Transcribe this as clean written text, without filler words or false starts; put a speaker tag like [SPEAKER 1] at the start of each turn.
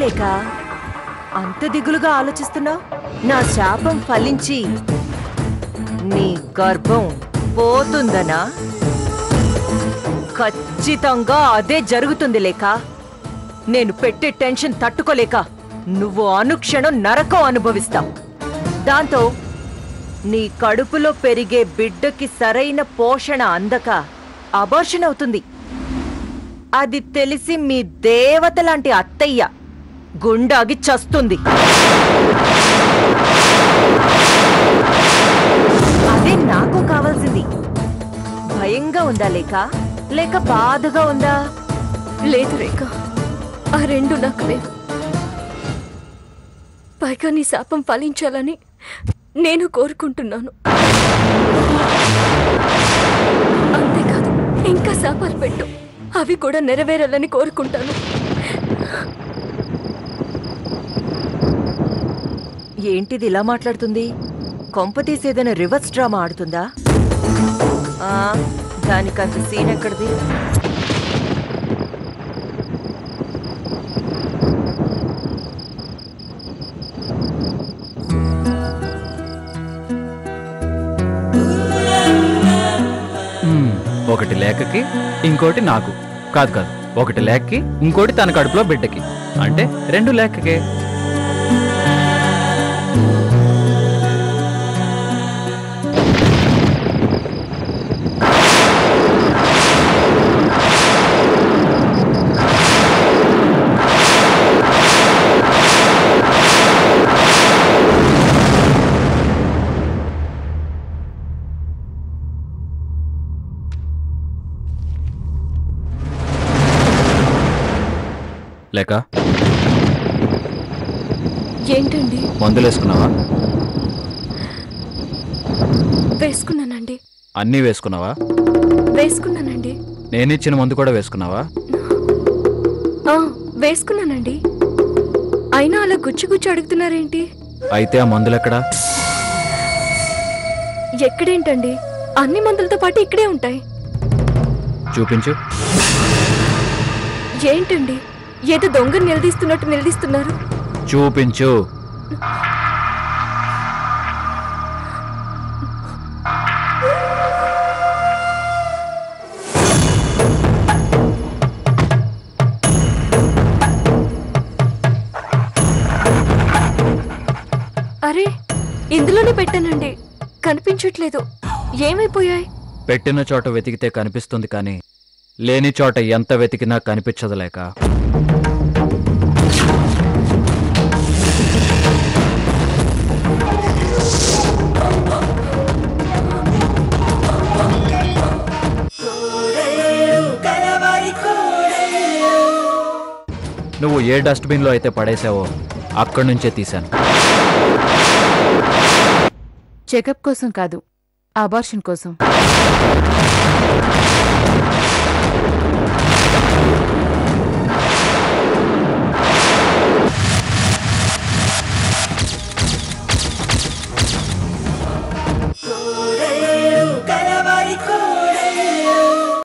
[SPEAKER 1] లేక అంత దిగులుగా ఆలోచిస్తున్నావు? నా శాపం ఫలించి నీ గర్భం పోతుందనా? ఖచ్చితంగా అదే జరుగుతుంది లేక. నేను పెట్టే టెన్షన్ తట్టుకోలేక నువ్వు అనుక్షణం నరకం అనుభవిస్తావు. దాంతో నీ కడుపులో పెరిగే బిడ్డకి సరైన పోషణ అందక అబార్షన్ అవుతుంది. అది తెలిసి మీ దేవత లాంటి అత్తయ్య గుండాగి చస్తుంది. అదే నాకు కావాల్సింది. భయంగా ఉందా లేక, లేక బాధగా ఉందా?
[SPEAKER 2] లేదు రేఖ, ఆ రెండు నాకు లేవు. పైగా నీ శాపం ఫలించాలని నేను కోరుకుంటున్నాను. అంతేకాదు, ఇంకా శాపాలు పెట్టు, అవి కూడా నెరవేరాలని కోరుకుంటాను.
[SPEAKER 1] ఏంటిది ఇలా మాట్లాడుతుంది? కొంపతీసేదైనా రివర్స్ డ్రామా ఆడుతుందా? దానికంత సీన్ ఎక్కడిది?
[SPEAKER 3] ఒకటి లేఖకి, ఇంకోటి నాకు. కాదు కాదు, ఒకటి లేఖకి, ఇంకోటి తన కడుపులో బిడ్డకి. అంటే రెండు లేఖకే. లేక
[SPEAKER 2] ఏంటండి?
[SPEAKER 3] మందులు వేసుకున్నావా?
[SPEAKER 2] వేసుకున్నానండి.
[SPEAKER 3] అన్నీ వేసుకున్నావా?
[SPEAKER 2] వేసుకున్నానండి.
[SPEAKER 3] నేనిచ్చిన మందు కూడా వేసుకున్నావా?
[SPEAKER 2] వేసుకున్నానండి. అయినా అలా గుచ్చి గుచ్చి అడుగుతున్నారేంటి?
[SPEAKER 3] అయితే ఆ మందులెక్కడా?
[SPEAKER 2] ఎక్కడేంటండి, అన్ని మందులతో పాటు ఇక్కడే ఉంటాయి.
[SPEAKER 3] చూపించు.
[SPEAKER 2] ఏంటండి, ఏదో దొంగ నిలదీస్తున్నట్టు నిలదీస్తున్నారు?
[SPEAKER 3] చూపించు.
[SPEAKER 2] అరే, ఇందులోనే పెట్టానండి, కనిపించట్లేదు. ఏమైపోయాయి?
[SPEAKER 3] పెట్టిన చోట వెతికితే కనిపిస్తుంది, కానీ లేని చోట ఎంత వెతికినా కనిపించదు లేక. నువ్వు ఏ డస్ట్బిన్లో అయితే పడేసావో అక్కడి నుంచే తీశాను.
[SPEAKER 4] చెకప్ కోసం కాదు, అబార్షన్ కోసం.